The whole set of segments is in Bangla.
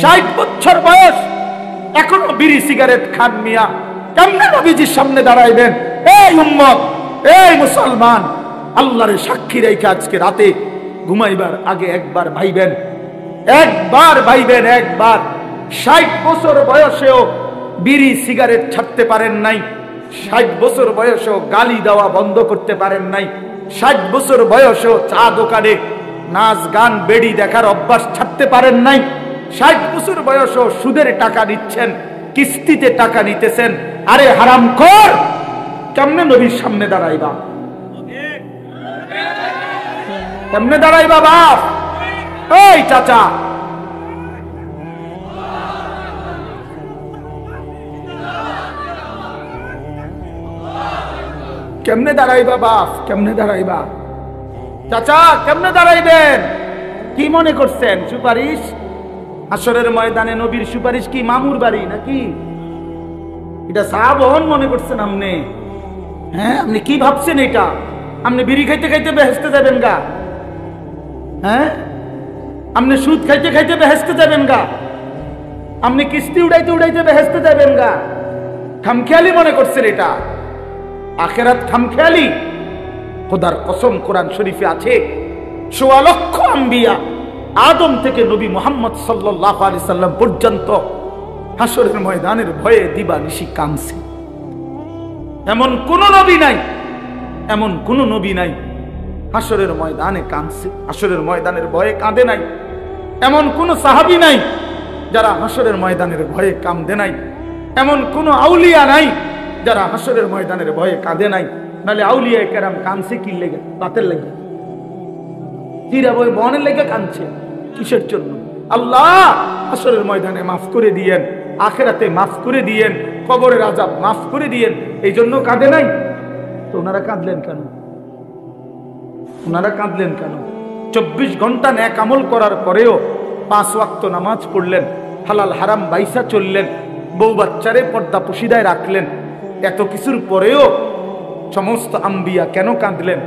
60 বছর বয়স, এখনো বিড়ি সিগারেট খান মিয়া। কেমনে নবীজির সামনে দাঁড়াইবেন? এই উম্মত, এই মুসলমান, আল্লাহর সাক্ষী রেখে আজকে রাতে ঘুমাইবার আগে একবার ভাইবেন, একবার ভাইবেন, একবার। 60 বছর বয়সেও বিড়ি সিগারেট ছাড়তে পারেন নাই, 60 বছর বয়সেও গালি দেওয়া বন্ধ করতে পারেন নাই, 60 বছর বয়সেও চা দোকানে নাচ গান বেড়ি দেখার অভ্যাস ছাড়তে পারেন নাই, 60 বছর বয়সেও সুদের টাকা নিচ্ছেন, কিস্তিতে টাকা নিতেছেন। আরে হারামখোর, কেমনে নবীর সামনে দাঁড়াইবা? কেমনে দাঁড়াইবা বাপ? এই চাচা, কেমনে দাঁড়াইবা বাপ? কেমনে দাঁড়াইবা? চাচা কেমনে দাঁড়াইবেন? কি মনে করছেন সুপারিশ? হাসরের ময়দানে নবীর সুপারিশ কি মামুর বাড়ি নাকি? এটা সাহাবহন মনে করছেন আপনি? হ্যাঁ, আপনি কি ভাবছেন এটা? আপনি বিড়ি খাইতে খাইতে বেহেশতে যাবেন গা? হ্যাঁ, আপনি সুদ খাইতে খাইতে বেহেশতে যাবেন গা? আপনি কিস্তি উড়াইতে উড়াইতে বেহেশতে যাবেন গা? খামখেয়ালি মনে করছেন এটা? আখেরাত খামখেয়ালি? খোদার কসম, কোরআন শরীফে আছে ১৬ লক্ষ আম্বিয়া, আদম থেকে নবী মুহাম্মদ সাল্লাল্লাহু আলাইহি সাল্লাম পর্যন্ত হাসরের ময়দানের ভয়ে দিবানিশি কাঁদছে। এমন কোন নবী নাই, এমন কোন নবী নাই হাসরের ময়দানে কাঁদছে, হাসরের ময়দানের ভয়ে কাঁদে নাই। এমন কোন সাহাবী নাই যারা হাসরের ময়দানের ভয়ে কাঁদে নাই। এমন কোন আউলিয়া নাই যারা হাসরের ময়দানের ভয়ে কাঁদে নাই। নাহলে আউলিয়া কেরাম কাঁদছে কি লেগে? বাতের লেগে, হীরা বই বনের লেগে কাঁদছে। কিসের জন্য? আল্লাহ হাসরের ময়দানে মাফ করে দিয়েন, আখেরাতে মাফ করে দিয়েন, কবরের আযাব মাফ করে দিয়েন, এই জন্য কাঁদে নাই। তো ওনারা কাঁদলেন কেন? ওনারা কাঁদলেন কেন? 24 ঘন্টা নেক আমল করার পরেও 5 ওয়াক্ত নামাজ পড়লেন, হালাল হারাম বাইসা চললেন, বউ বাচ্চারে পর্দা পুশিদায় রাখলেন। এত কিছুর পরেও সমস্ত আম্বিয়া কেন কাঁদলেন?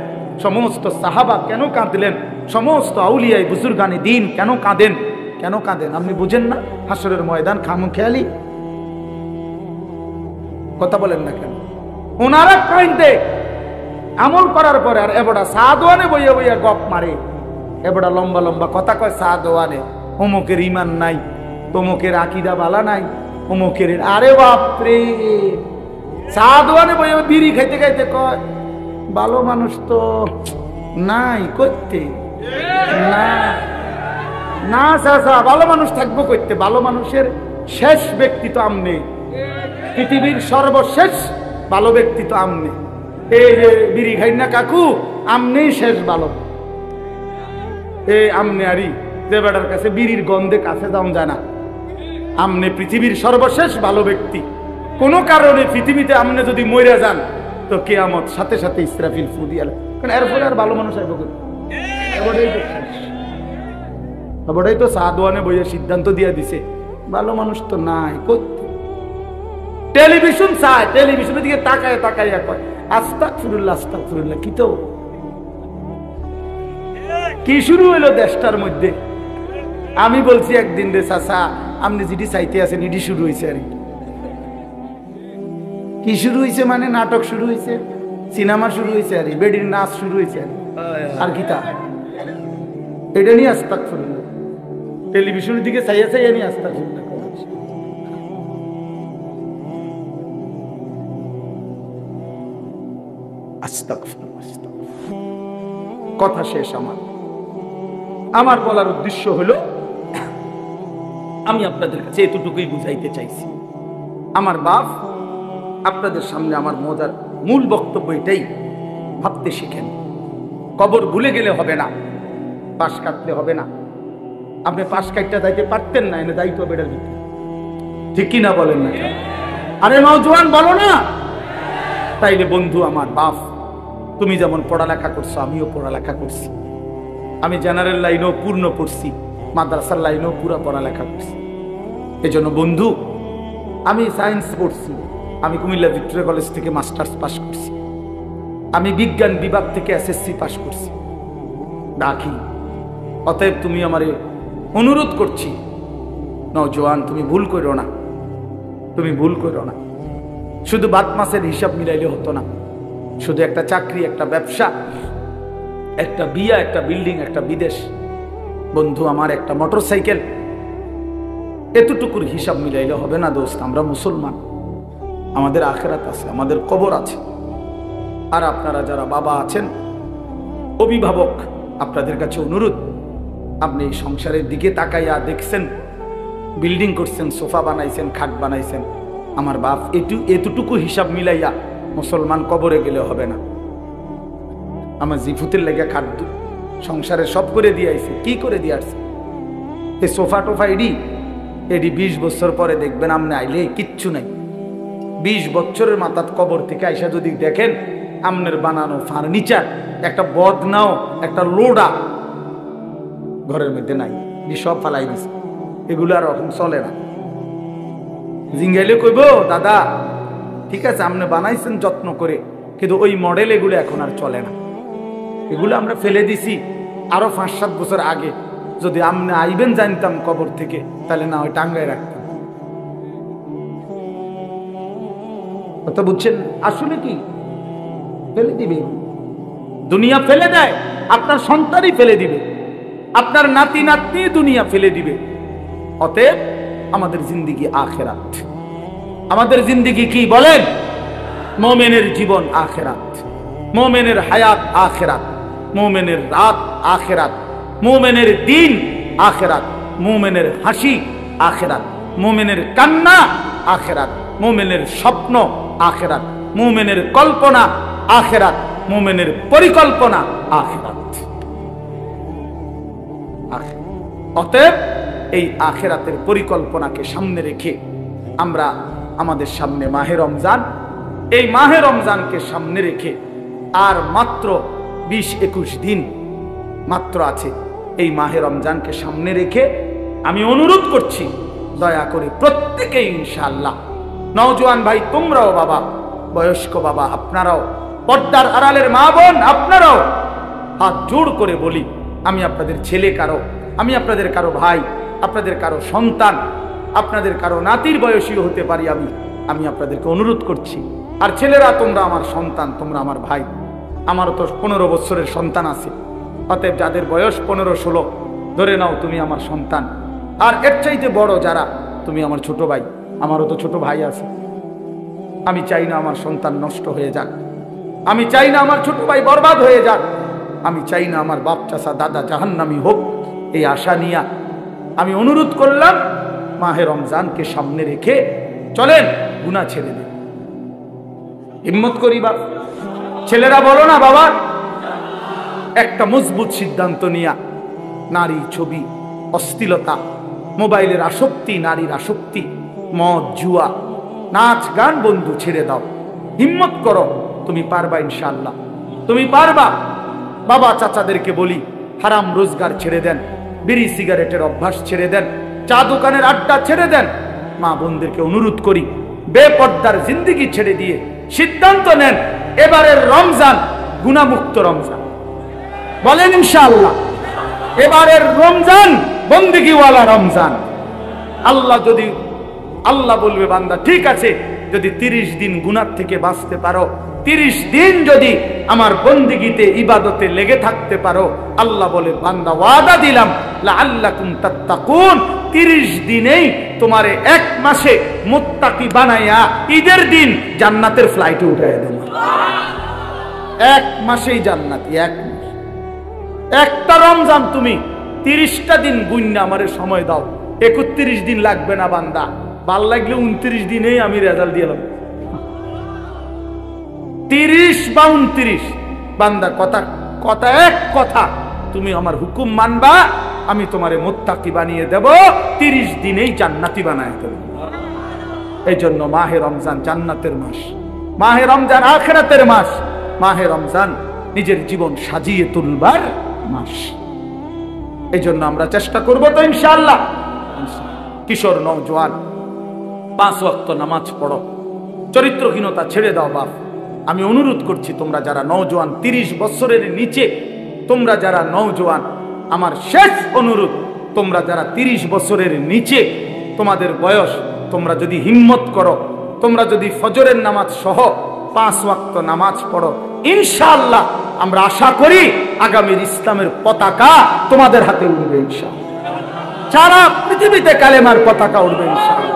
সমস্ত সাহাবা কেন কাঁদলেন? সমস্ত আউলিয়ায়ে বুজুর্গানে দ্বীন কেন কাঁদেন? কেন কাঁদেন আপনি বুঝেন না? হাসরের ময়দান খামখেয়ালি? কথা বলেন না কেন? ওনারা কাঁদে আমল করার পরে, আর এবড়া সাদওয়ানে বইয়া বইয়া গপ মারে, এবড়া লম্বা লম্বা কথা কয় সাদওয়ানে, অমুকের ইমান নাই, তমুকের আকীদা বালা নাই, অমুকের। আরে বাপরে, সাদওয়ানে বইয়া বিড়ি খাইতে খাইতে কয় ভালো মানুষ তো নাই করতে না। না চাচা, ভালো মানুষ থাকবো করতে? ভালো মানুষের শেষ ব্যক্তি তো আমনে, পৃথিবীর সর্বশেষ ভালো ব্যক্তি তো আমনে। এই যে বিড়ি খাই না কাকু, আমনেই শেষ ভালো। এই আমনে আরি যে বেটার কাছে বিড়ির গন্ধে কাছে যাওয়া যায় না, আমনে পৃথিবীর সর্বশেষ ভালো ব্যক্তি। কোনো কারণে পৃথিবীতে আমনে যদি মইরা যান তো কিয়ামত সাথে সাথে ইসরাফিল ফু দিয়া, কারণ এরপরে আর ভালো মানুষ আইব। এবারেই তো সাদওয়ানে বইয়ে সিদ্ধান্ত দিয়ে দিছে ভালো মানুষ তো নাই করতে। টেলিভিশন চায়, টেলিভিশনের দিকে তাকায় তাকাইয়া কয় আস্তাগফিরুল্লাহ আস্তাগফিরুল্লাহ। কি তো কি শুরু হইলো দেশটার মধ্যে? আমি বলছি একদিন রে চাচা, আপনি যেটি চাইতে আছেন এটি শুরু হয়েছে। আর কি শুরু হয়েছে মানে? নাটক শুরু হয়েছে, সিনেমা শুরু হয়েছে, আর বেডির নাচ শুরু হয়েছে। আর কি তা এটা নিয়ে আস্তাগফিরুল্লাহ, টেলিভিশনের দিকে চাইয়া চাইয়া নিয়ে আস্তাগফিরুল্লাহ। কথা শেষ। আমার বলার উদ্দেশ্য হলো, আমি আপনাদের কাছে এতটুকুই বুঝাইতে চাইছি। আমার বাপ আপনাদের সামনে আমার মজার মূল বক্তব্য এটাই, ভাবতে শিখেন। কবর ভুলে গেলে হবে না, পাশ কাটতে হবে না। আপনি পাশ কাটতে যাইতে পারতেন না, এনে দায়িত্ব বেড়ার ভিতরে, ঠিক কিনা বলেন না? আরে নওজোয়ান বলো না? তাইলে বন্ধু আমার বাপ, তুমি যেমন পড়ালেখা করছো আমিও পড়ালেখা করছি। আমি জেনারেল লাইনেও পূর্ণ পড়ছি, মাদ্রাসার লাইনেও পুরো পড়ালেখা করছি। এই জন্য বন্ধু, আমি সায়েন্স পড়ছি, আমি কুমিল্লা ভিক্টোরিয়া কলেজ থেকে মাস্টার্স পাস করছি, আমি বিজ্ঞান বিভাগ থেকে এসএসসি পাস করছি। ডাকি অতএব তুমি আমারে অনুরোধ করছি, নওজোয়ান, তুমি ভুল করো না, তুমি ভুল করো না। শুধু বাত মাসের হিসাব মিলাইলে হতো না। শুধু একটা চাকরি, একটা ব্যবসা, একটা বিয়া, একটা বিল্ডিং, একটা বিদেশ, বন্ধু আমার একটা মোটরসাইকেল, এতটুকুর হিসাব মিলাইলে হবে না দোস্ত। আমরা মুসলমান, আমাদের আখিরাত আছে, আমাদের কবর আছে। আর আপনারা যারা বাবা আছেন, অভিভাবক, আপনাদের কাছে অনুরোধ, আপনি এই সংসারের দিকে তাকাইয়া দেখছেন, বিল্ডিং করছেন, সোফা বানাইছেন, খাট বানাইছেন, আমার বাপ এতটুকু হিসাব মিলাইয়া মুসলমান কবরে গেলে হবে না। আমার জিফুতের লেগে খাট সংসারে সব করে দিয়ে আইছে, কি করে দিয়ে আসছে? এই সোফা টোফা এডি 20 বছর পরে দেখবেন আপনি আইলে কিচ্ছু নাই। 20 বছরের মাথাত কবর থেকে আইসা যদি দেখেন আমনের বানানো ফার্নিচার, একটা বদনাও, একটা লোডা ঘরের মধ্যে নাই, সব ফালাই দিছে। এগুলো আর এখন চলে না। জিঙ্গাইলে কইব, দাদা ঠিক আছে আপনি বানাইছেন যত্ন করে, কিন্তু ওই মডেল এগুলো এখন আর চলে না, এগুলো আমরা ফেলে দিছি আরো 5-7 বছর আগে। যদি আপনি আইবেন জানতাম কবর থেকে, তাহলে না ওই টাঙ্গায় রাখতাম। কথা বুঝছেন? আসলে কি ফেলে দিবে, দুনিয়া ফেলে দেয়, আপনার সন্তানই ফেলে দিবে, আপনার নাতি নাতনি দুনিয়া ফেলে দিবে। অতএব আমাদের জিন্দেগি আখিরাত। আমাদের জিন্দেগি কি বলেন? মুমিনের জীবন আখিরাত, মুমিনের হায়াত আখিরাত, মুমিনের রাত আখিরাত, মুমিনের দিন আখিরাত, মুমিনের হাসি আখিরাত, মুমিনের কান্না আখিরাত, মুমিনের স্বপ্ন আখিরাত, মুমিনের কল্পনা আখিরাত, মুমিনের পরিকল্পনা আখিরাত। অতএব এই আখিরাতের পরিকল্পনাকে সামনে রেখে আমরা আমাদের সামনে মাহে রমজান, এই মাহে রমজানকে সামনে রেখে আর মাত্র 20-21 দিন মাত্র আছে। এই মাহে রমজানকে সামনে রেখে আমি অনুরোধ করছি, দয়া করে প্রত্যেকেই ইনশাআল্লাহ, নওজোয়ান ভাই তোমরাও, বাবা বয়স্ক বাবা আপনারাও, পর্দার আড়ালের মা বোন আপনারাও, হাত জোড় করে বলি, আমি আপনাদের ছেলে কারো, আমি আপনাদের কারো ভাই, আপনাদের কারো সন্তান, আপনাদের কারো নাতির বয়সীও হতে পারি আমি আপনাদেরকে অনুরোধ করছি। আর ছেলেরা তোমরা আমার সন্তান, তোমরা আমার ভাই, আমারও তো 15 বছরের সন্তান আছে। অতএব যাদের বয়স 15-16 ধরে নাও তুমি আমার সন্তান। আর এর চাইতে বড় যারা, তুমি আমার ছোট ভাই, আমারও তো ছোট ভাই আছে। আমি চাই না আমার সন্তান নষ্ট হয়ে যাক, আমি চাই না আমার ছোট ভাই বরবাদ হয়ে যাক, আমি চাই না আমার বাপ চাচা দাদা জাহান্নামী হোক। এই আশা নিয়ে আমি অনুরোধ করলাম, মাহে রমজানকে সামনে রেখে চলেন গুনাহ ছেড়ে দেন। হিম্মত করি বাপ, ছেলেরা বলো না বাবা, একটা মজবুত সিদ্ধান্ত নিয়া নারী ছবি, অশ্লীলতা, মোবাইলের আসক্তি, নারীর আসক্তি, মদ জুয়া, নাচ গান বন্ধু ছেড়ে দাও। হিম্মত করো, তুমি পারবা ইনশাআল্লাহ, তুমি পারবা। বাবা চাচাদেরকে বলি, হারাম রোজগার ছেড়ে দেন, বিড়ি সিগারেটের অভ্যাস ছেড়ে দেন, চা দোকানের আড্ডা ছেড়ে দেন। মা বোনদেরকে অনুরোধ করি, বেপর্দার জিন্দেগি ছেড়ে দিয়ে সিদ্ধান্ত নেন, এবারের রমজান গুনাহমুক্ত রমজান। বলেন ইনশাআল্লাহ, এবারের রমজান বন্দেগীওয়ালা রমজান। আল্লাহ বলবে, বান্দা ঠিক আছে, যদি 30 দিন গুনাহ থেকে বাঁচতে পারো, 30 দিন যদি আমার বন্দেগীতে ইবাদতে লেগে থাকতে পারো, আল্লাহ বলে, বান্দা ওয়াদা দিলাম, লাআল্লাকুম তাত্তাকুন, 30 দিনেই তোমারে 1 মাসে মুত্তাকি বানাইয়া ঈদের দিন জান্নাতের ফ্লাইটে উঠাইয়া দেব। 1 মাসেই জান্নাতি, 1 মাস। একটা রমজান তুমি 30টা দিন গুণনা আমারে সময় দাও, 31 দিন লাগবে না বান্দা, ভাল লাগলে 29 দিনেই আমি রেজাল্ট দিলাম। 30 বা 29 বান্দা, কথা এক কথা, তুমি আমার হুকুম মানবা, আমি তোমারে মুত্তাকি বানিয়ে দেব, 30 দিনেই জান্নাতি বানায় দেব। এই জন্য মাহে রমজান জান্নাতের মাস, মাহে রমজান আখিরাতের মাস, মাহে রমজান নিজের জীবন সাজিয়ে তুলবার মাস। এই জন্য আমরা চেষ্টা করবো তো ইনশাআল্লাহ। কিশোর নওজোয়ান, 5 ওয়াক্ত নামাজ পড়ো, চরিত্রহীনতা ছেড়ে দাও বাপ। আমি অনুরোধ করছি, তোমরা যারা নওজোয়ান, 30 বছরের নিচে, তোমরা যারা নওজোয়ান, আমার শেষ অনুরোধ, তোমরা যারা 30 বছরের নিচে, তোমাদের বয়স, তোমরা যদি হিম্মত করো, তোমরা যদি ফজরের নামাজ সহ 5 ওয়াক্ত নামাজ পড়ো, ইনশাআল্লাহ আমরা আশা করি আগামীর ইসলামের পতাকা তোমাদের হাতে উঠবে ইনশাআল্লাহ। সারা পৃথিবীতে কালেমার পতাকা উঠবে ইনশাআল্লাহ।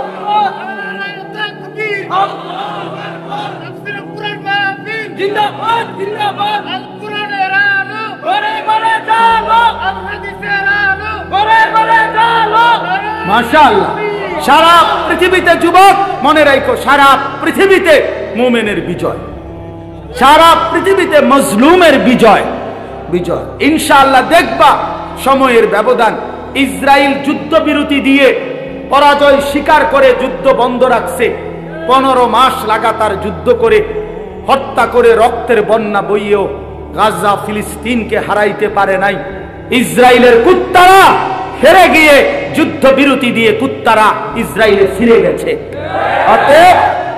জিন্দাবাদ জিন্দাবাদ, আল কোরআনের আলো ঘরে ঘরে জালো, আল হাদিসের আলো ঘরে ঘরে জালো। মাশাআল্লাহ। সারা পৃথিবীতে যুবক মনে রাখো, সারা পৃথিবীতে মুমিনের বিজয়, সারা পৃথিবীতে মজলুমের বিজয়। বিজয় ইনশাআল্লাহ। দেখবা সময়ের ব্যবধান, ইসরায়েল যুদ্ধবিরতি দিয়ে পরাজয় স্বীকার করে যুদ্ধ বন্ধ রাখছে। 15 মাস লাগাতার যুদ্ধ করে, হত্যা করে, রক্তের বন্যা বইয়েও গাজা ফিলিস্তিনকে হারাইতে পারে নাই। ইসরায়েলের কুত্তারা হেরে গিয়ে যুদ্ধবিরতি দিয়ে কুত্তারা ইসরায়েলে ফিরে গেছে। অতএব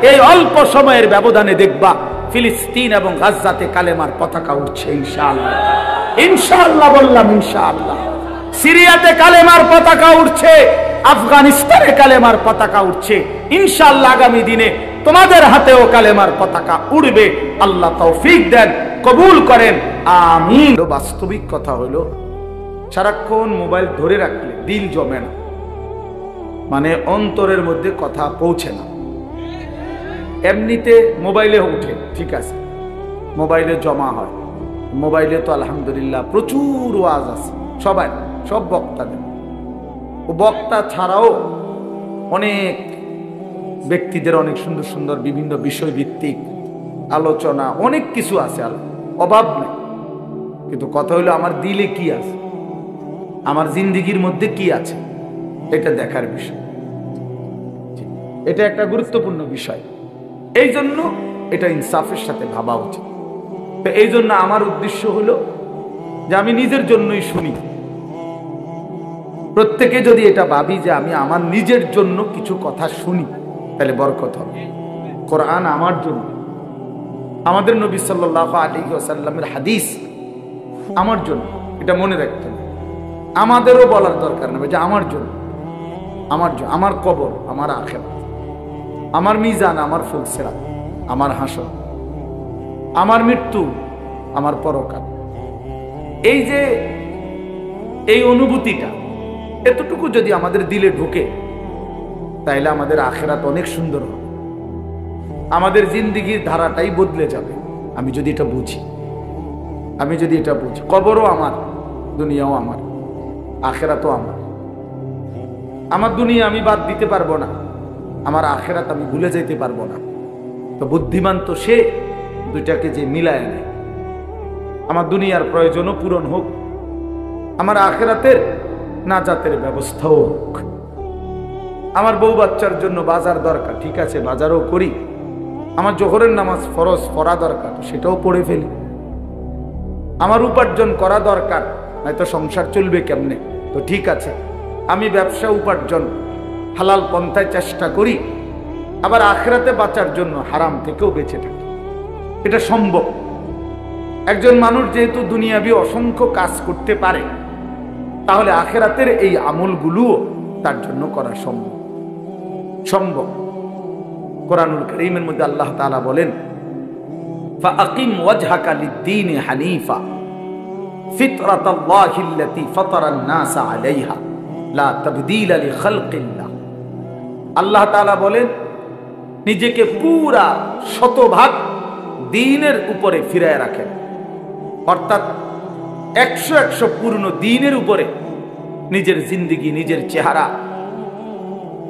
এই অল্প সময়ের ব্যবধানে দেখবা ফিলিস্তিন এবং গাজাতে কালেমার পতাকা উঠছে ইনশাআল্লাহ। ইনশাআল্লাহ বললাম, ইনশাআল্লাহ। সিরিয়াতে কালেমার পতাকা উঠছে, আফগানিস্তানে কালেমার পতাকা উঠছে। ইনশাআল্লাহ আগামী দিনে তোমাদের হাতেও কালেমার পতাকা উড়বে। আল্লাহ তৌফিক দেন, কবুল করেন, আমিন। বাস্তবিক কথা হলো, সারাক্ষণ মোবাইল ধরে রাখলে দিল জমে না, মানে অন্তরের মধ্যে কথা পৌঁছে না। এমনিতে মোবাইলে উঠে, ঠিক আছে, মোবাইলে জমা হয়। মোবাইলে তো আলহামদুলিল্লাহ প্রচুর ওয়াজ আছে, সবাই সব বক্তাদের। ও বক্তা ছাড়াও অনেক ব্যক্তিদের অনেক সুন্দর সুন্দর বিভিন্ন বিষয় ভিত্তিক আলোচনা, অনেক কিছু আছে, অভাব নেই। কিন্তু কথা হলো আমার দিলে কি আছে, আমার জিন্দিগির মধ্যে কি আছে, এটা দেখার বিষয়। এটা একটা গুরুত্বপূর্ণ বিষয়। এই জন্য এটা ইনসাফের সাথে ভাবা উচিত। তো এই জন্য আমার উদ্দেশ্য হলো যে আমি নিজের জন্যই শুনি। প্রত্যেকে যদি এটা ভাবি যে আমি আমার নিজের জন্য কিছু কথা শুনি, তাহলে বরকত হবে। কোরআন আমার জন্য, আমাদের নবী সাল্লাল্লাহু আলাইহি ওয়াসাল্লামের হাদিস আমার জন্য, এটা মনে রাখতে হবে। আমাদেরও বলার দরকার নেই যে আমার জন্য, আমার জন্য, আমার কবর, আমার আখিরাত, আমার মিজান, আমার ফুলসিরাত, আমার হাসর, আমার মৃত্যু, আমার পরকাল। এই যে এই অনুভূতিটা এতটুকু যদি আমাদের দিলে ঢুকে, তাইলে আমাদের আখিরাত অনেক সুন্দর হবে, আমাদের জিন্দেগির ধারাটাই বদলে যাবে। আমি যদি এটা বুঝি, আমি যদি এটা বুঝি, কবরও আমার, দুনিয়াও আমার, আখিরাতও আমার। আমার দুনিয়া আমি বাদ দিতে পারবো না, আমার আখিরাত আমি ভুলে যেতে পারবো না। তো বুদ্ধিমান তো সে দুইটাকে যে মিলায় নেয়। আমার দুনিয়ার প্রয়োজনও পূরণ হোক, আমার আখিরাতের নাজাতের ব্যবস্থাও হোক। আমার বউ বাচ্চার জন্য বাজার দরকার, ঠিক আছে, বাজারও করি। আমার জোহরের নামাজ ফরজ পড়া দরকার, সেটাও পড়ে ফেলি। আমার উপার্জন করা দরকার, হয়তো সংসার চলবে কেমনে, তো ঠিক আছে, আমি ব্যবসা উপার্জন হালাল পন্থায় চেষ্টা করি। আবার আখিরাতে বাঁচার জন্য হারাম থেকেও বেঁচে থাকি, এটা সম্ভব। একজন মানুষ যেহেতু দুনিয়াবি অসংখ্য কাজ করতে পারে, তাহলে আখিরাতের এই আমলগুলোও তার জন্য করা সম্ভব। সম্ভব। কোরআনুল কারীমের মধ্যে আল্লাহ তাআলা বলেন, ফাআকিম ওয়াজহাকা লিদ-দীনি হানিফা ফিতরাতাল্লাহিল্লাতী ফাতারান নাসা আলাইহা লা তাবদীলা লিখালকিল্লাহ। আল্লাহ তাআলা বলেন, নিজেকে পুরা শতভাগ দ্বীনের উপরে ফিরায় রাখেন, অর্থাৎ 100 পূর্ণ দ্বীনের উপরে নিজের জিন্দেগি, নিজের চেহারা।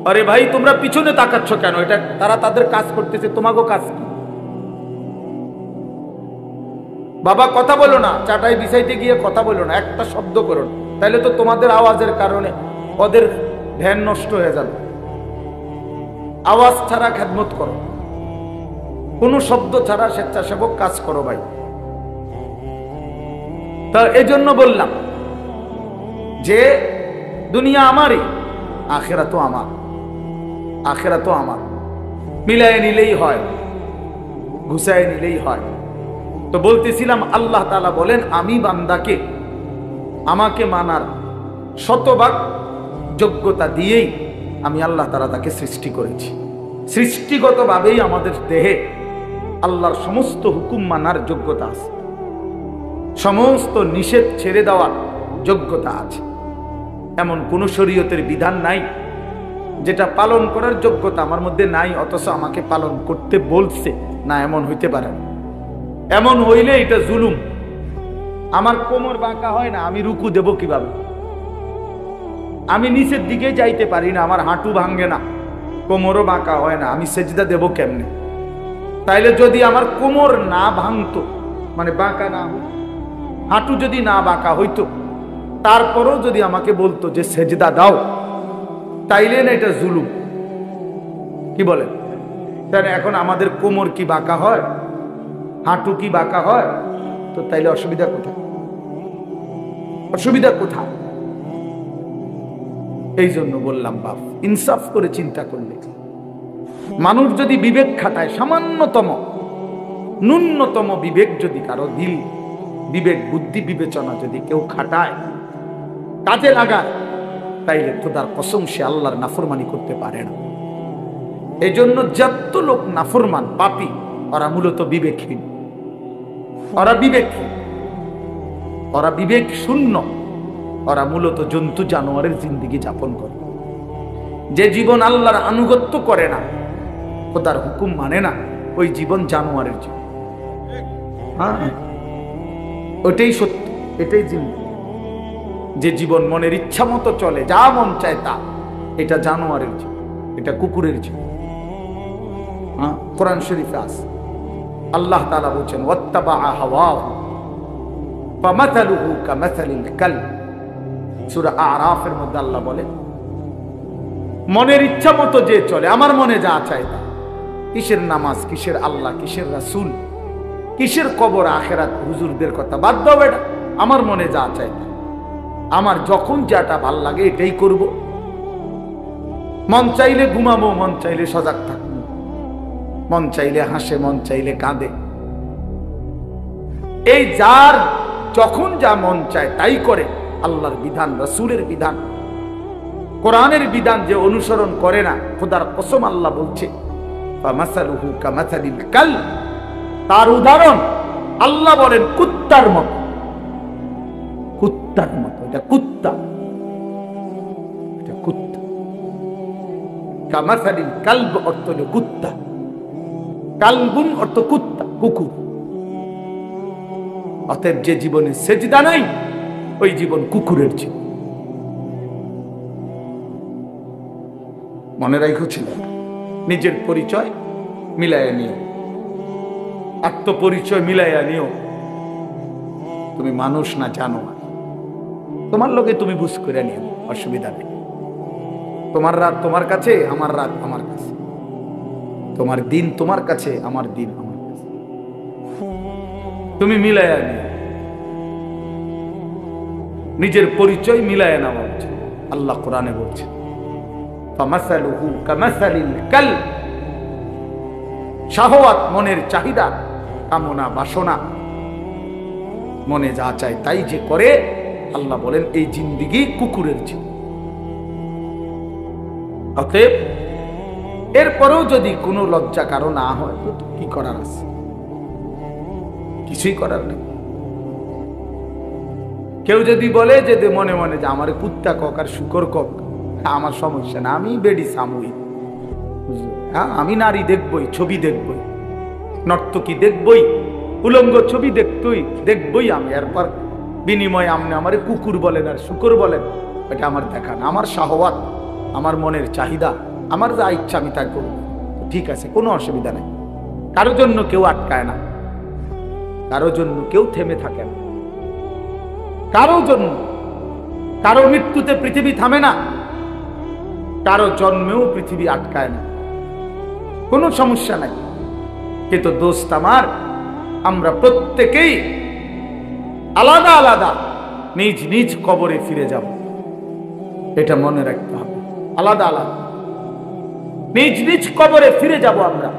আরে ভাই, তোমরা পিছনে তাকাচ্ছ কেন? এটা তারা তাদের কাজ করতেছে, তোমাকেও কাজ কি? বাবা কথা বলো না, চাটাই বিছাইতে গিয়ে কথা বলো না, একটা শব্দ করো না, তাহলে তো তোমাদের আওয়াজের কারণে ওদের ধ্যান নষ্ট হয়ে যাবে। আওয়াজ ছাড়া খেদমত করো, কোনো শব্দ ছাড়া স্বেচ্ছাসেবক কাজ করো ভাই। তা এজন্য বললাম যে দুনিয়া আমারই, আখিরাতও আমার, আখিরাতও আমার। মিলায় নিলেই হয়, ঘুষায় নিলেই হয়। তো বলতেছিলাম, আল্লাহ তাআলা বলেন, আমি বান্দাকে আমাকে মানার শতভাগ যোগ্যতা দিয়েই আমি আল্লাহ তাআলা তাকে সৃষ্টি করেছি। সৃষ্টিগতভাবেই আমাদের দেহে আল্লাহর সমস্ত হুকুম মানার যোগ্যতা আছে, সমস্ত নিষেধ ছেড়ে দেওয়ার যোগ্যতা আছে। এমন কোন শরীয়তের বিধান নাই যেটা পালন করার যোগ্যতা আমার মধ্যে নাই, অথচ আমাকে পালন করতে বলছে না, এমন হইতে পারে না। এমন হইলে এটা জুলুম। আমার কোমর বাঁকা হয় না, আমি রুকু দেব কিভাবে? আমি নিচের দিকে যাইতে পারি না, আমার হাঁটু ভাঙ্গে না, কোমরও বাঁকা হয় না, আমি সেজদা দেব কেমনে? তাইলে যদি আমার কোমর না ভাঙতো, মানে বাঁকা না হতো, হাঁটু যদি না বাঁকা হইতো, তারপরও যদি আমাকে বলতো যে সেজদা দাও, তাইলে না এটা জুলুম? কি বলেন? তাহলে এখন আমাদের কোমর কি বাঁকা হয়, হাঁটু কি বাঁকা হয়? তো তাইলে অসুবিধা কোথায়? অসুবিধা কোথায়? এই জন্য বললাম বাপ, ইনসাফ করে চিন্তা করলে মানুষ যদি বিবেক খাটায়, সামান্যতম ন্যূনতম বিবেক যদি কারো দিল, বিবেক বুদ্ধি বিবেচনা যদি কেউ খাটায়, কাজে লাগায়, তাইলে খোদার কসম সে আল্লাহর নাফরমানি করতে পারে না। এই জন্য যত লোক নাফরমান পাপী, ওরা মূলত বিবেকহীন, ওরা বিবেকহীন, ওরা বিবেক শূন্য, ওরা মূলত জন্তু জানোয়ারের জিন্দেগি যাপন করে। যে জীবন আল্লাহর আনুগত্য করে না, খোদার হুকুম মানে না, ওই জীবন জানোয়ারের জীবন। হ্যাঁ, ওটাই সত্য, এটাই জিন্দেগি। যে জীবন মনের ইচ্ছা মতো চলে, যা মন চায় তা, এটা জানোয়ারের জীবন, এটা কুকুরের জীবন। হ্যাঁ, কোরআন শরীফে আছে, আল্লাহ তাআলা বলেন ওয়াত্তাবা হাওয়াহু ফামাসালুহু কামাসালিল কালব। সূরা আরাফের মধ্যে আল্লাহ বলে, মনের ইচ্ছা মতো যে চলে, আমার মনে যা চায় তা, কিসের নামাজ, কিসের আল্লাহ, কিসের রাসূল, কিসের কবর আখিরাত, হুজুরদের কথা বাদ দাও বেটা, আমার মনে যা চায় তা, আমার যখন যেটা ভাল লাগে এটাই করব। মন চাইলে ঘুমাবো, মন চাইলে সজাগ থাকবো, মন চাইলে হাসে, মন চাইলে কাঁদে। এই যার যখন যা মন চায় তাই করে। আল্লাহর বিধান, রাসূলের বিধান, কোরআনের বিধান যে অনুসরণ করে না, খোদার কসম আল্লাহ বলছে ফামাসালুহু কামাসালিল কালব, তার উদাহরণ আল্লাহ বলেন কুত্তার মতো। কুত্তার মতো, এটা কুত্তা, এটা কুত্তা। কামাসালিল কালব অর্থ হলো কুত্তা, কালবুন অর্থ কুত্তা, কুকুর। অতএব যে জীবনে সেজদা নাই, ওই জীবন কুকুরের জীবন। মনে রাখো ছিল, নিজের পরিচয় মিলাইয়া নিও, আত্মপরিচয় মিলাইয়া নিও। তুমি মানুষ না জানোয়ার, তোমার লোকে তুমি বুঝ করে নিও, অসুবিধা নেই। তোমার রাত তোমার কাছে, আমার রাত আমার কাছে, তোমার দিন তোমার কাছে, আমার দিন আমার কাছে, তুমি মিলাইয়া নিও। নিজের পরিচয় মিলাইয়া নেওয়া উচিত। আল্লাহ কোরআনে বলছে ফামাসালুহু কামাসালিল কালব, শাহওয়াত, মনের চাহিদা, কামনা, বাসনা, মনে যা চায় তাই যে করে, আল্লাহ বলেন এই জিন্দেগি কুকুরের জীবন। অতএব এরপরেও যদি কোনো লজ্জা কারো না হয়, তো কি করার আছে? কিছুই করার নেই। কেউ যদি বলে যে মনে মনে যে আমার কুত্তা কক আর শুকর কক, আমার সমস্যা না, আমি বেডি সামুই, হ্যাঁ, আমি নারী দেখবই, ছবি দেখবই, নর্তকী দেখবই, উলঙ্গ ছবি দেখবই আমি। এরপর বিনিময়ে আপনি আমার কুকুর বলেন আর শুকর বলেন, এটা আমার দেখা না। আমার শাহওয়াত, আমার মনের চাহিদা, আমার যা ইচ্ছা আমি তা করব, ঠিক আছে, কোনো অসুবিধা নেই। কারোর জন্য কেউ আটকায় না, কারোর জন্য কেউ থেমে থাকে না, কারো জন্য, কারো মৃত্যুতে পৃথিবী থামে না, কারো জন্মেও পৃথিবী আটকায় না, কোনো সমস্যা নাই। কিন্তু দোস্ত আমার, আমরা প্রত্যেকেই আলাদা আলাদা নিজ নিজ কবরে ফিরে যাব, এটা মনে রাখতে হবে। আলাদা আলাদা নিজ নিজ কবরে ফিরে যাব আমরা।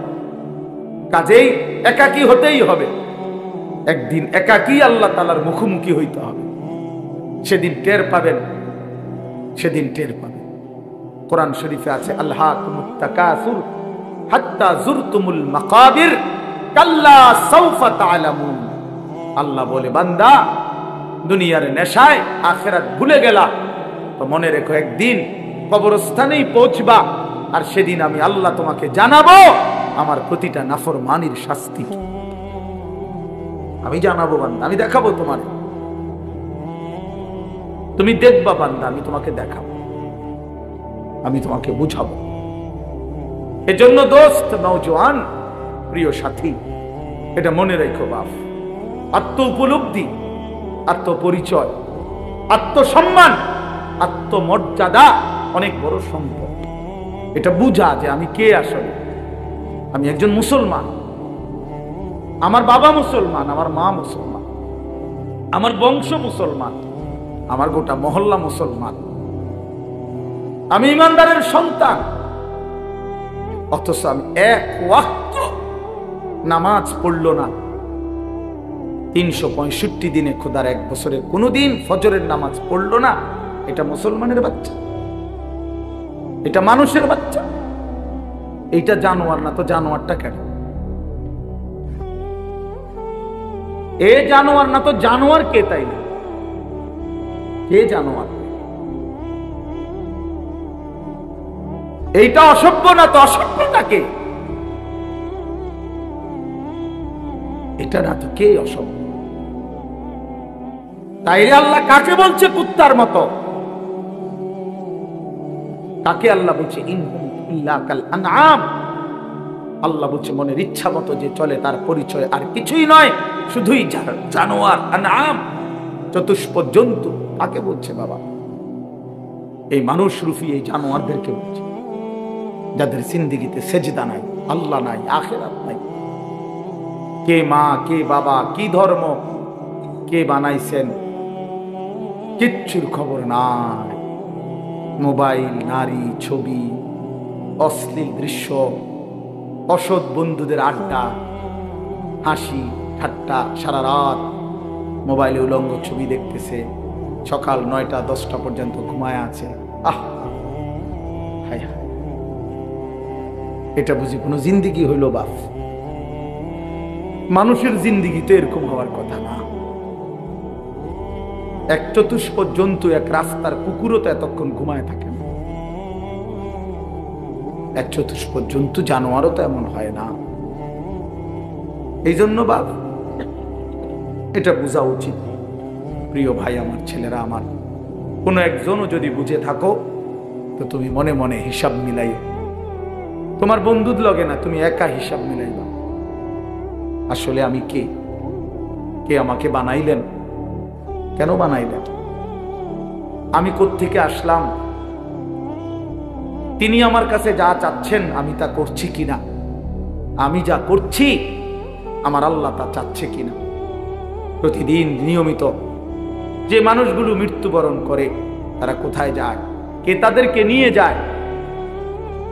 কাজেই একাকী হতেই হবে, একদিন একাকী আল্লাহ তাআলার মুখোমুখি হইতে হবে। সেদিন টের পাবেন, সেদিন টের পাবেন। কোরআন শরীফে আছে, আল্লাকুমুত তাকাসুর হাত্তা যুরতুমুল মাকাবির কাল্লা সাউফা তা'লামুন। আল্লাহ বলে, বান্দা দুনিয়ার নেশায় আখিরাত ভুলে গেলা, তো মনে রেখো একদিন কবরস্থানেই পৌঁছবা, আর সেদিন আমি আল্লাহ তোমাকে জানাবো আমার প্রতিটা নাফরমানির শাস্তি কি। আমি জানাবো বান্দা, আমি দেখাবো তোমার, তুমি দেখবা বান্দা, আমি তোমাকে দেখাবো, আমি তোমাকে বুঝাবো। এজন্য দোস্ত, নওজোয়ান, প্রিয় সাথী, এটা মনে রেখো বাপ, আত্ম উপলব্ধি, আত্মপরিচয়, আত্মসম্মান, আত্মমর্যাদা অনেক বড় সম্পদ। এটা বুঝা যে আমি কে, আসলে আমি একজন মুসলমান, আমার বাবা মুসলমান, আমার মা মুসলমান, আমার বংশ মুসলমান, আমার গোটা মহল্লা মুসলমান, আমি ইমানদারের সন্তান, অথচ আমি এক ওয়াক্ত নামাজ পড়ল না। 365 দিনে, খোদার এক বছরে কোনোদিন ফজরের নামাজ পড়ল না। এটা মুসলমানের বাচ্চা, এটা মানুষের বাচ্চা, এইটা জানোয়ার না। তো জানোয়ারটা কেন? এ জানোয়ার না তো জানোয়ার কে? তাই না, কে জানোয়ার? এইটা অসভ্য না তো অসভ্যটা কে? এটা না তো কে অসভ্য? তাইলে আল্লাহ কাকে বলছে কুত্তার মতো? কাকে আল্লাহ বলছে ইনহুম ইল্লা কাল আনআম? আল্লাহ বলছে মনের ইচ্ছা মতো যে চলে তার পরিচয় আর কিছুই নয়, শুধুই জানোয়ার, আনআম, চতুষ্প জন্তু। কাকে বলছে বাবা? এই মানুষ রূপী এই জানোয়ারদেরকে বলছে, যাদের জিন্দেগিতে সেজদা নাই, আল্লাহ নাই, আখিরাত নাই। কে মা, কে বাবা, কি ধর্ম, কে বানাইছেন, কিচ্ছুর খবর নাই। মোবাইল, নারী, ছবি, অশ্লীল দৃশ্য, অসৎ বন্ধুদের আড্ডা, হাসি ঠাট্টা, সারা রাত মোবাইলে উলঙ্গ ছবি দেখতেছে, সকাল 9টা 10টা পর্যন্ত ঘুমায় আছে। হায় হায়, এটা বুঝি কোনো জিন্দিগি হইল বাপ? মানুষের জিন্দিগি তো এরকম হওয়ার কথা না। এক চতুষ্প জন্তু, এক রাস্তার কুকুরও তো এতক্ষণ ঘুমায় থাকে না। এক চতুষ্প জন্তু, জানোয়ারও তো এমন হয় না। এই জন্য বাপ, এটা বোঝা উচিত। প্রিয় ভাই আমার, ছেলেরা আমার, কোনো একজনও যদি বুঝে থাকো তো তুমি মনে মনে হিসাব মিলাই। তোমার বন্ধুর লগে না, তুমি একা হিসাব মিলাইবা। আসলে আমি কে? কে আমাকে বানাইলেন? কেন বানাইলেন? আমি কোত্থেকে আসলাম? তিনি আমার কাছে যা চাচ্ছেন আমি তা করছি কিনা? আমি যা করছি আমার আল্লাহ তা চাচ্ছে কিনা? প্রতিদিন নিয়মিত যে মানুষগুলো মৃত্যুবরণ করে তারা কোথায় যায়? কে তাদেরকে নিয়ে যায়?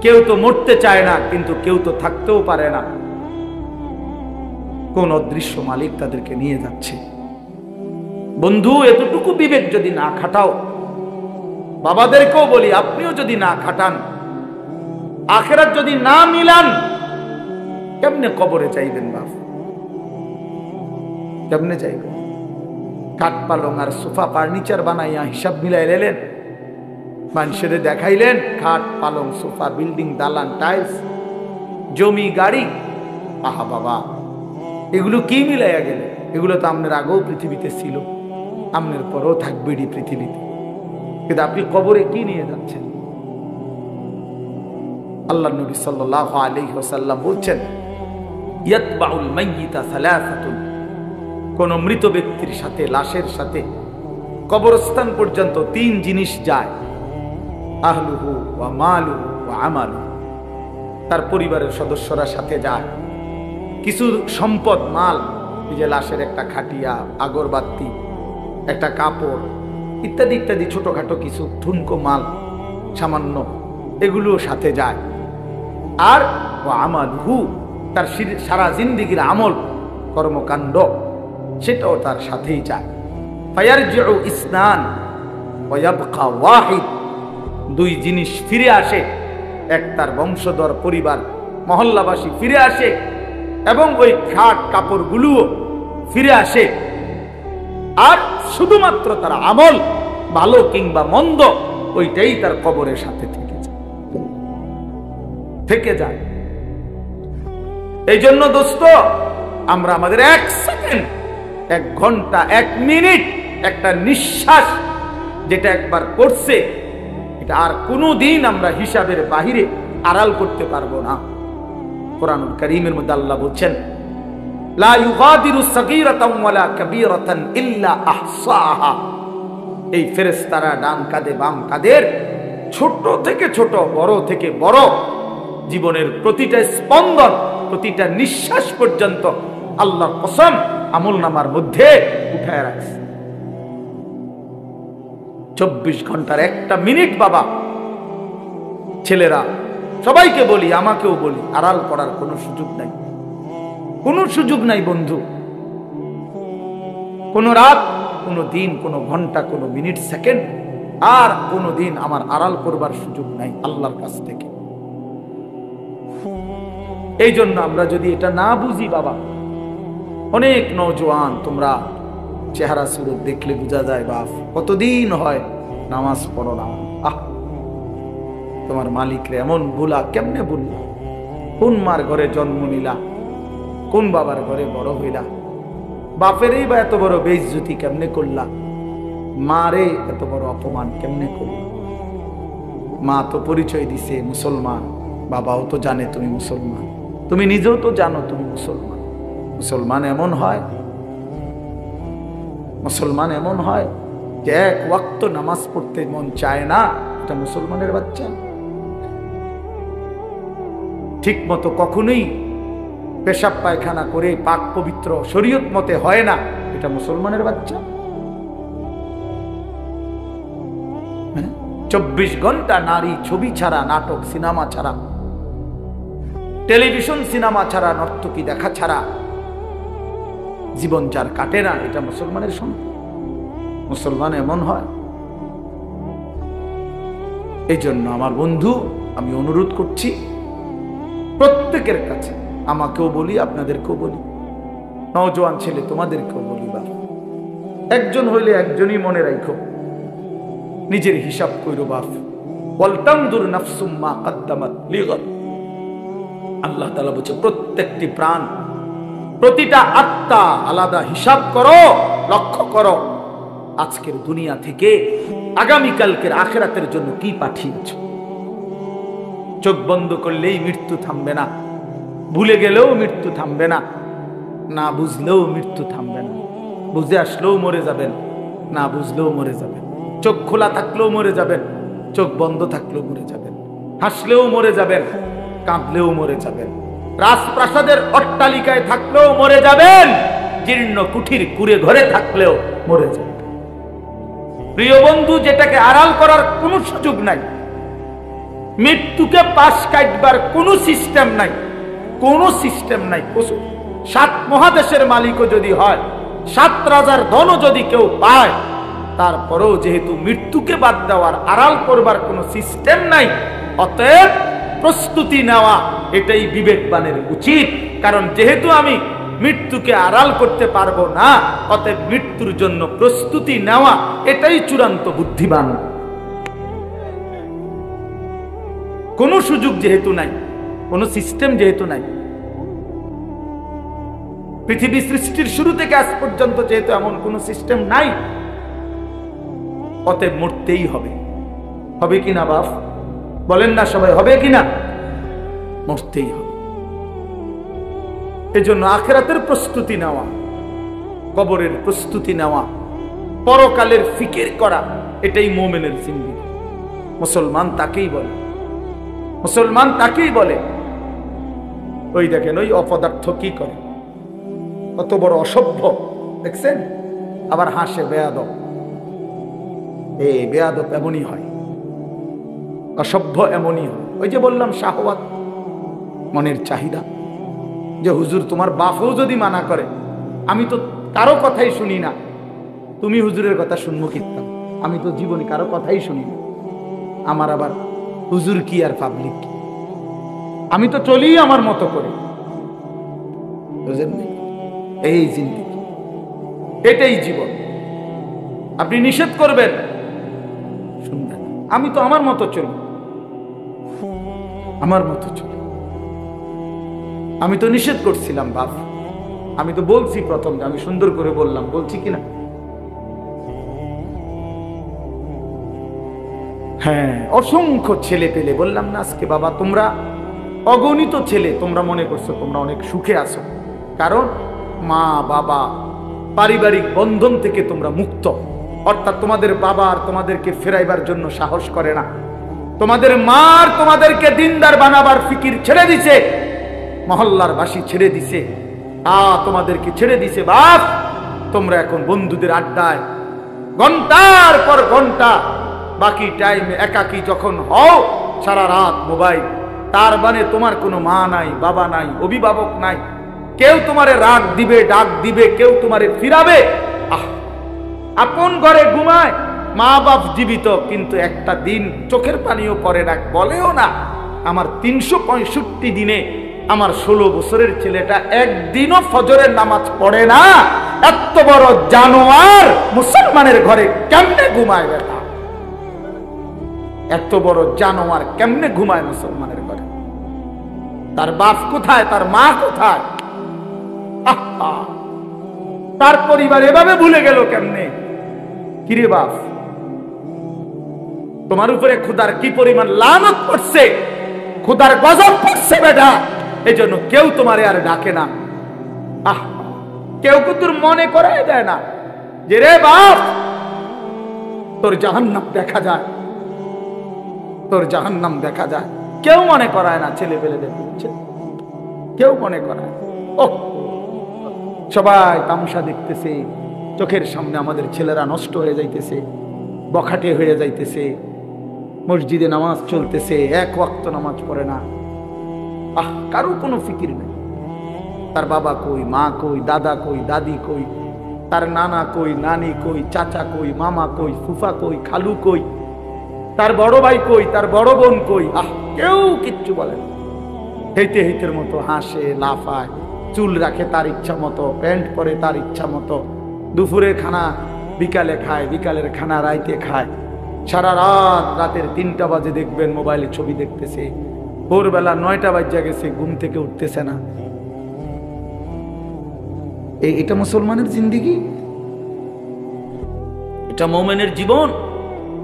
কেউ তো মরতে চায় না, কিন্তু কেউ তো থাকতেও পারে না। কোন অদৃশ্য মালিক তাদেরকে নিয়ে যাচ্ছে। বন্ধু, এতটুকু বিবেক যদি না খাটাও, বাবাদেরকেও বলি, আপনিও যদি না খাটান, আখিরাত যদি না মিলান, কেমনে কবরে চাইবেন বাপ? কেমনে চাইবেন? কাঠ পালং আর সোফা ফার্নিচার বানাইয়া হিসাব মিলাই লেলেন, মানুষের দেখাইলেন খাট পালং সোফা, বিল্ডিং, দালান, টাইলস, জমি, গাড়ি। আহা বাবা, এগুলো কি মিলাইয়া গেলে? এগুলো তো আপনার আগেও পৃথিবীতে ছিল, আপনার পরেও থাকবে পৃথিবীতে, কিন্তু আপনি কবরে কি নিয়ে যাচ্ছেন? আল্লাহ নবী সাল্লাল্লাহু আলাইহি ওয়াসাল্লাম বলছেন, ইয়াতবাউল মাইয়িতা সালাসাতুন, কোন মৃত ব্যক্তির সাথে, লাশের সাথে কবরস্থান পর্যন্ত 3 জিনিস যায়। আহলুহু ওয়া মালুহু ওয়া আমালুহু, তার পরিবারের সদস্যরা সাথে যায়। কিছু সম্পদ, মাল, এই যে লাশের একটা খাটিয়া, আগরবাতি, একটা কাপড় ইত্যাদি ইত্যাদি, ছোটখাটো কিছু ঠুনকো মাল সামান্য, এগুলোও সাথে যায়। আর ওয়া আমালুহু, তার সারা জিন্দেগির আমল, কর্মকাণ্ড, সেটাও তার সাথেই যায়। ফায়ারজিউ ইসনান ওয়া ইয়াবকা ওয়াহিদ, দুই জিনিস ফিরে আসে, এক তার বংশধর পরিবার মহল্লাবাসী ফিরে আসে এবং ওই খাট কাপড়গুলোও ফিরে আসে, আর শুধুমাত্র তার আমল ভালো কিংবা মন্দ ওইটাই তার কবরের সাথে থেকে যায়। এই জন্য দোস্ত, আমরা আমাদের 1 সেকেন্ড, 1 ঘন্টা, 1 মিনিট, একটা নিঃশ্বাস যেটা একবার করছে, এটা আর কোনোদিন আমরা হিসাবের বাহিরে আড়াল করতে পারবো না। কোরআনুল কারীমের মধ্যে আল্লাহ বলছেন, লা ইউগাদিরু সাগীরাতান ওয়ালা কাবীরাতান ইল্লা আহসাহা। এই ফেরেশতারা ডান কাঁধে বাম কাঁধের ছোট থেকে ছোট, বড় থেকে বড় জীবনের প্রতিটা স্পন্দন, প্রতিটা নিঃশ্বাস পর্যন্ত আল্লাহর কসম আমলনামার মধ্যে উঠায় রাখছে। 24 ঘন্টার 1টা মিনিট বাবা, ছেলেরা সবাইকে বলি, আমাকেও বলি, আড়াল করার কোনো সুযোগ নাই, কোনো সুযোগ নাই বন্ধু। কোনো রাত, কোনো দিন, কোনো ঘন্টা, কোনো মিনিট, সেকেন্ড আর কোনো দিন আমার আড়াল করবার সুযোগ নাই আল্লাহর কাছ থেকে। এই জন্য আমরা যদি এটা না বুঝি বাবা, অনেক নওজোয়ান, তোমরা চেহারা সুরত দেখলে বোঝা যায় বাপ কতদিন হয় নামাজ পড়ো না। তোমার মালিকরে এমন ভুলা কেমনে বললা? কোন মার ঘরে জন্ম নিলা? কোন বাবার ঘরে বড় হইলা? বাপেরই বা এত বড় বেইজ্জতি কেমনে করলা? মারে এত বড় অপমান কেমনে করলা? মা তো পরিচয় দিছে মুসলমান, বাবাও তো জানে তুমি মুসলমান, তুমি নিজেও তো জানো তুমি মুসলমান। মুসলমান এমন হয়, মুসলমান এমন হয় যে 1 ওয়াক্ত নামাজ পড়তে মন চায় না, এটা মুসলমানের বাচ্চা। ঠিক মতো কখনোই পেশাব পায়খানা করে পাক পবিত্র শরীয়ত মতে হয় না, এটা মুসলমানের বাচ্চা। 24 ঘন্টা নারী ছবি ছাড়া, নাটক সিনেমা ছাড়া, টেলিভিশন সিনেমা ছাড়া, নর্তকী দেখা ছাড়া জীবন যার কাটে না, এটা মুসলমানের সম্পদ। মুসলমান এমন হয়। এই জন্য আমার বন্ধু, আমি অনুরোধ করছি প্রত্যেকের কাছে, আমাকেও বলি, আপনাদেরকেও বলি, নওজোয়ান ছেলে তোমাদেরকেও বলি, বা একজন হইলে একজনই মনে রাখো, নিজের হিসাব কইরো বাপ। ওয়ালতানজুর নাফসুম মা কদ্দামাত লিগাদ। আল্লাহ তাআলা বলছে প্রত্যেকটি প্রাণ, প্রতিটা আত্মা আলাদা হিসাব করো, লক্ষ্য করো আজকের দুনিয়া থেকে আগামীকালকের আখিরাতের জন্য কি পাঠিয়েছ। চোখ বন্ধ করলেই মৃত্যু থামবে না, ভুলে গেলেও মৃত্যু থামবে না, না বুঝলেও মৃত্যু থামবে না। বুঝে আসলেও মরে যাবেন, না বুঝলেও মরে যাবেন। চোখ খোলা থাকলেও মরে যাবেন, চোখ বন্ধ থাকলেও মরে যাবেন। হাসলেও মরে যাবেন, কাঁদলেও মরে যাবেন। রাজপ্রাসাদের অট্টালিকায় থাকলেও মরে যাবেন, জীর্ণ কুঠির কুড়ে ঘরে থাকলেও মরে যাবেন। প্রিয় বন্ধু, যেটাকে আড়াল করার কোনো সুযোগ নাই, মৃত্যুকে পাশ কাটবার কোনো সিস্টেম নাই, কোনো সিস্টেম নাই। 7 মহাদেশের মালিকও যদি হয়, 7 রাজার ধনও যদি কেউ পায়, তারপরেও যেহেতু মৃত্যুকে বাদ দেওয়ার, আড়াল করবার কোনো সিস্টেম নাই, অতএব প্রস্তুতি নেওয়া এটাই বিবেকবানের উচিত। কারণ যেহেতু আমি মৃত্যুকে আড়াল করতে পারবো না, অতএব মৃত্যুর জন্য প্রস্তুতি নেওয়া এটাই চূড়ান্ত বুদ্ধিমান। কোনো সুযোগ যেহেতু নাই, কোনো সিস্টেম যেহেতু নাই, পৃথিবী সৃষ্টির শুরু থেকে আজ পর্যন্ত যেহেতু এমন কোনো সিস্টেম নাই, অতএব মরতেই হবে। হবে কিনা বাপ? বলেন না সবাই, হবে কিনা? মরতেই হবে। এজন্য আখিরাতের প্রস্তুতি নেওয়া, কবরের প্রস্তুতি নেওয়া, পরকালের ফিকির করা, এটাই মুমিনের জিন্দেগি। মুসলমান তাকেই বলে, মুসলমান তাকেই বলে। ওই দেখেন ওই অপদার্থ কি করে, কত বড় অসভ্য দেখছেন, আবার হাসে বেয়াদব। এই বেয়াদব এমনই হয়, অসভ্য এমনই হয়। ওই যে বললাম শাহওয়াত, মনের চাহিদা, যে হুজুর তোমার বাপও যদি মানা করে, আমি তো কারো কথাই শুনি না, তুমি হুজুরের কথা শুনবো কি? আমি তো জীবনে কারো কথাই শুনি না, আমার আবার হুজুর কি আর পাবলিক কি, আমি তো চলি আমার মতো করে, বুঝলেন? এই জিন্দেগি, এটাই জীবন। আপনি নিষেধ করবেন, শুনবেন, আমি তো আমার মতো চলি, আমার মতো চলি। আমি তো নিষেধ করছিলাম বাপ, আমি তো বলছি প্রথম যে আমি সুন্দর করে বললাম, বলছি কিনা? হ্যাঁ, অসংখ্য ছেলে পেলে বললাম না আজকে বাবা, তোমরা অগণিত ছেলে, তোমরা মনে করছো তোমরা অনেক সুখে আছো, কারণ মা বাবা পারিবারিক বন্ধন থেকে তোমরা মুক্ত। অর্থাৎ তোমাদের বাবা আর তোমাদেরকে ফেরাইবার জন্য সাহস করে না, তোমাদের মা আর তোমাদেরকে দিনদার বানাবার ফিকির ছেড়ে দিছে, মহল্লার বাসী ছেড়ে দিছে, তোমাদেরকে ছেড়ে দিছে বাপ। তোমরা এখন বন্ধুদের আড্ডায় ঘন্টার পর ঘন্টা, বাকি টাইমে একাকী যখন হও সারা রাত মোবাইল। তার মানে তোমার কোনো মা নাই, বাবা নাই, অভিভাবক নাই, কেউ তোমারে রাগ দিবে, ডাক দিবে, কেউ তোমারে ফিরাবে। আপন ঘরে ঘুমায়, মা বাপ জীবিত, কিন্তু একটা দিন চোখের পানিও পড়ে না, বলেও না। আমার 365 দিনে আমার 16 বছরের ছেলেটা একদিনও ফজরের নামাজ পড়ে না। এত বড় জানোয়ার মুসলমানের ঘরে কেমনে ঘুমায় বেটা? এত বড় জানোয়ার কেমনে ঘুমায় মুসলমানের ঘরে? তার বাপ কোথায়, তার মা কোথায়? তার পরিবার এভাবে ভুলে গেল কেমনে? কিরে বাপ, তোমার উপরে খোদার কি পরিমাণ লানত পড়ছে, খোদার গজব পড়ছে বেটা। এই জন্য কেউ তোমারে আর ডাকে না, কেউ তোর মনে করাই দেয় না যে রে বাপ তোর জাহান্নাম দেখা যায়, তোর জাহান্নাম দেখা যায়। কেউ মনে করায় না, ছেলে পেলে দেখছে, কেউ মনে করায়। ও সবাই তামসা দেখতেছে, চোখের সামনে আমাদের ছেলেরা নষ্ট হয়ে যাইতেছে, বখাটে হয়ে যাইতেছে, মসজিদে নামাজ চলতেছে, এক ওয়াক্ত নামাজ পড়ে না। কারো কোনো ফিকির নেই, তার বাবা কই, মা কই, দাদা কই, দাদি কই, তার নানা কই, নানি কই, চাচা কই, মামা কই, ফুফা কই, খালু কই, তার বড় ভাই কই, তার বড় বোন কই। কেউ কিচ্ছু বলে না। হেইতে হেইতের মতো হাসে, লাফায়, চুল রাখে তার ইচ্ছা মতো, প্যান্ট পরে তার ইচ্ছা মতো, দুপুরের খানা বিকালে খায়, বিকালের খানা রাইতে খায়, সারা রাত, রাতের 3টা বাজে দেখবেন মোবাইলে ছবি দেখতেছে, ভোরবেলা 9টা বাজে গেছে, ঘুম থেকে উঠতেছে না। এটা মুসলমানের জিন্দেগি? এটা মুমিনের জীবন?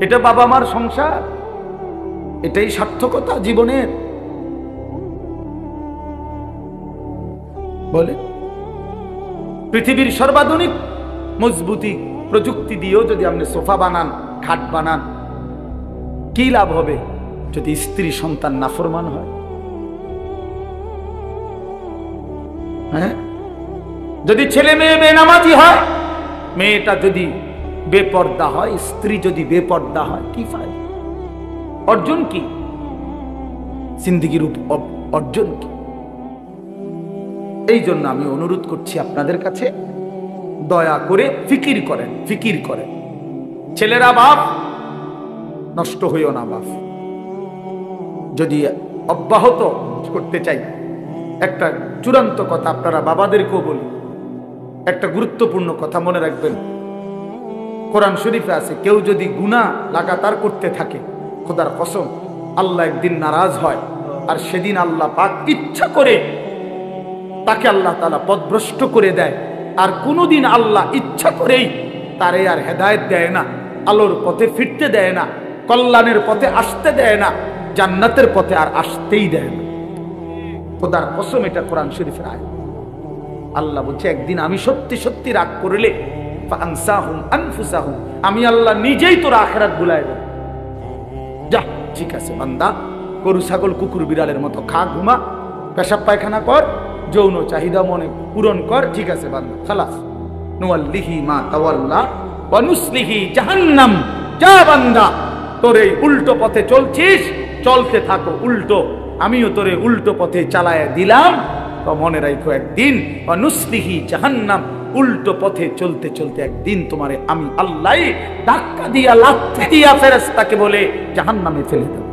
এটা বাবা মার সংসার? এটাই সার্থকতা জীবনের? বলে পৃথিবীর সর্বাধুনিক মজবুতি প্রযুক্তি দিয়েও যদি আপনি সোফা বানান, খাট বানান, কি লাভ হবে যদি স্ত্রী সন্তান নাফরমান হয়? হ্যাঁ, যদি ছেলে মেয়ে বেনামাজি হয়, মেয়েটা যদি বেপর্দা হয়, স্ত্রী যদি বেপর্দা হয়, কি ফায়দা? অর্জন কি জিন্দেগির অর্জন কি? এই জন্য আমি অনুরোধ করছি আপনাদের কাছে, দয়া করে ফিকির করেন, ফিকির করেন। ছেলেরা বাপ, নষ্ট হইও না বাপ। যদি অব্যাহত করতে চাই, একটা চূড়ান্ত কথা আপনারা বাবাদেরকেও বলি, একটা গুরুত্বপূর্ণ কথা মনে রাখবেন। কোরআন শরীফে আছে, কেউ যদি গুনাহ লাগাতার করতে থাকে, খোদার কসম আল্লাহ একদিন নারাজ হয়, আর সেদিন আল্লাহ পাক ইচ্ছা করে তাকে আল্লাহ তাআলা পথভ্রষ্ট করে দেয়। আর কোনোদিন আল্লাহ ইচ্ছা করেই তারে আর হেদায়েত দেয় না, আলোর পথে ফিরতে দেয় না, কল্যাণের পথে আসতে দেয় না, জান্নাতের পথে আর আসতেই দেয় না। খোদার কসম, এটা কোরআন শরীফের আয়াত। আল্লাহ বলছে, একদিন আমি সত্যি সত্যি রাগ করলে ফানসাহুম আনফুসাহুম, আমি আল্লাহ নিজেই তোর আখিরাত ভুলাই দেব। যা, ঠিক আছে বান্দা, গরু ছাগল কুকুর বিড়ালের মতো খা, ঘুমা, পেশাব পায়খানা কর, যৌন চাহিদা মনে পূরণ কর, ঠিক আছে বান্দা, খালাস। নুওয়াল্লিহি মা তাওয়াল্লা ওয়া নুসলিহি জাহান্নাম। যা বান্দা, তোর এই উল্টো পথে চলছিস, চলতে থাকো উল্টো, আমিও তোরে উল্টো পথে চালায় দিলাম, তো মনে রাখো একদিন নুসলিহি জাহান্নাম, উল্টো পথে চলতে চলতে একদিন তোমারে আমি আল্লাহ ধাক্কা দিয়া লাথি দিয়া ফেরেশতাকে বলে জাহান্নামে ফেলে দেব।